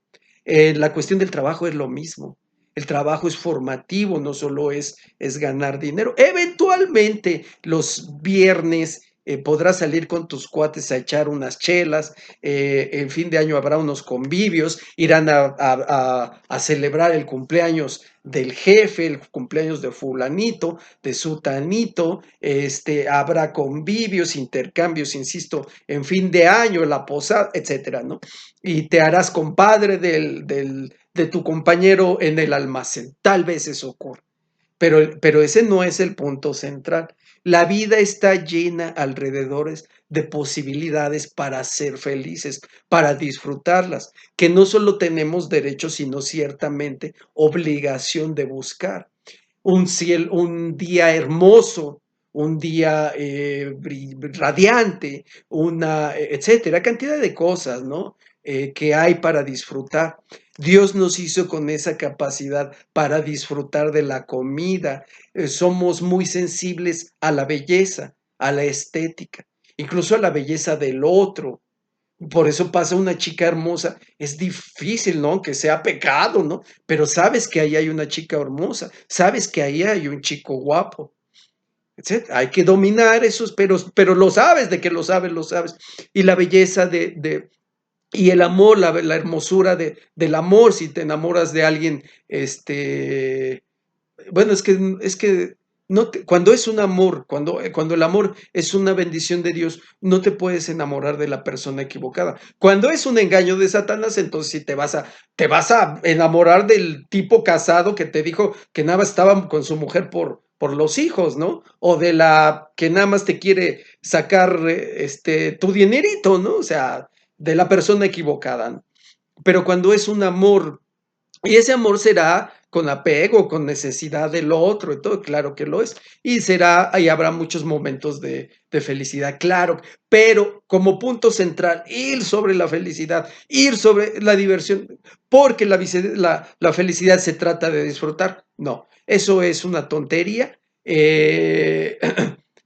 La cuestión del trabajo es lo mismo. El trabajo es formativo, no solo es ganar dinero. Eventualmente, los viernes podrás salir con tus cuates a echar unas chelas, en fin de año habrá unos convivios, irán a celebrar el cumpleaños del jefe, el cumpleaños de fulanito, de sutanito, habrá convivios, intercambios, insisto, en fin de año, la posada, etcétera, ¿no? Y te harás compadre de tu compañero en el almacén. Tal vez eso ocurra. Pero ese no es el punto central. La vida está llena alrededor de posibilidades para ser felices, para disfrutarlas, que no solo tenemos derecho, sino ciertamente obligación de buscar. Un día hermoso, un día radiante, etcétera, cantidad de cosas, ¿no? Que hay para disfrutar. Dios nos hizo con esa capacidad para disfrutar de la comida. Somos muy sensibles a la belleza, a la estética, incluso a la belleza del otro. Por eso pasa una chica hermosa. Es difícil, ¿no? Que sea pecado, ¿no? Pero sabes que ahí hay una chica hermosa, sabes que ahí hay un chico guapo. Etcétera. Hay que dominar esos, pero lo sabes, de que lo sabes, lo sabes. Y la belleza y el amor, la hermosura del amor, si te enamoras de alguien, bueno, es que Cuando es un amor, cuando el amor es una bendición de Dios, no te puedes enamorar de la persona equivocada. Cuando es un engaño de Satanás, entonces sí te vas a enamorar del tipo casado que te dijo que nada más estaba con su mujer por los hijos, ¿no? O de la que nada más te quiere sacar tu dinerito, ¿no? O sea, de la persona equivocada, ¿no? Pero cuando es un amor, y ese amor será con apego, con necesidad del otro y todo, claro que lo es. Y será, ahí habrá muchos momentos de felicidad, claro, pero como punto central, ir sobre la felicidad, ir sobre la diversión, porque la felicidad se trata de disfrutar. No, eso es una tontería.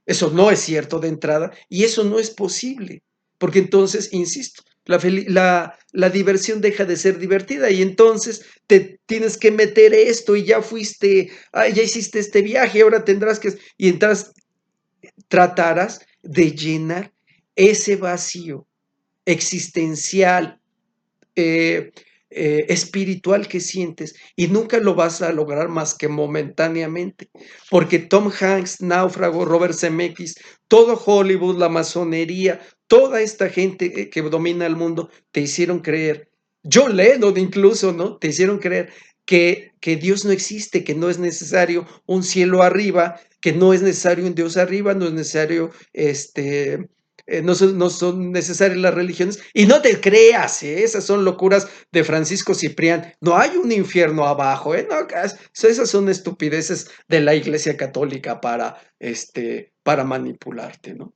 Eso no es cierto de entrada y eso no es posible, porque entonces, insisto, la diversión deja de ser divertida y entonces te tienes que meter esto y ya fuiste, ya hiciste este viaje, ahora tendrás que, y entras, tratarás de llenar ese vacío existencial, eh, espiritual que sientes y nunca lo vas a lograr más que momentáneamente, porque Tom Hanks, Náufrago, Robert Zemeckis, todo Hollywood, la masonería, toda esta gente que domina el mundo, te hicieron creer, John Lennon incluso, ¿no? Te hicieron creer que Dios no existe, que no es necesario un cielo arriba, que no es necesario un Dios arriba, no es necesario no son necesarias las religiones. Y no te creas, esas son locuras de Francisco Ciprián. No hay un infierno abajo, no, esas son estupideces de la Iglesia Católica para manipularte, ¿no?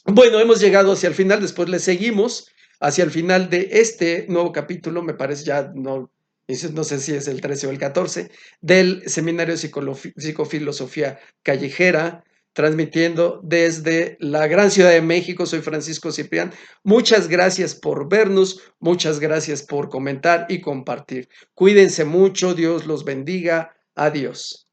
Bueno, hemos llegado hacia el final, después le seguimos hacia el final de este nuevo capítulo, me parece ya, no sé si es el 13 o el 14, del Seminario de Psicofilosofía Callejera, transmitiendo desde la gran Ciudad de México. Soy Francisco Ciprián. Muchas gracias por vernos, muchas gracias por comentar y compartir. Cuídense mucho, Dios los bendiga. Adiós.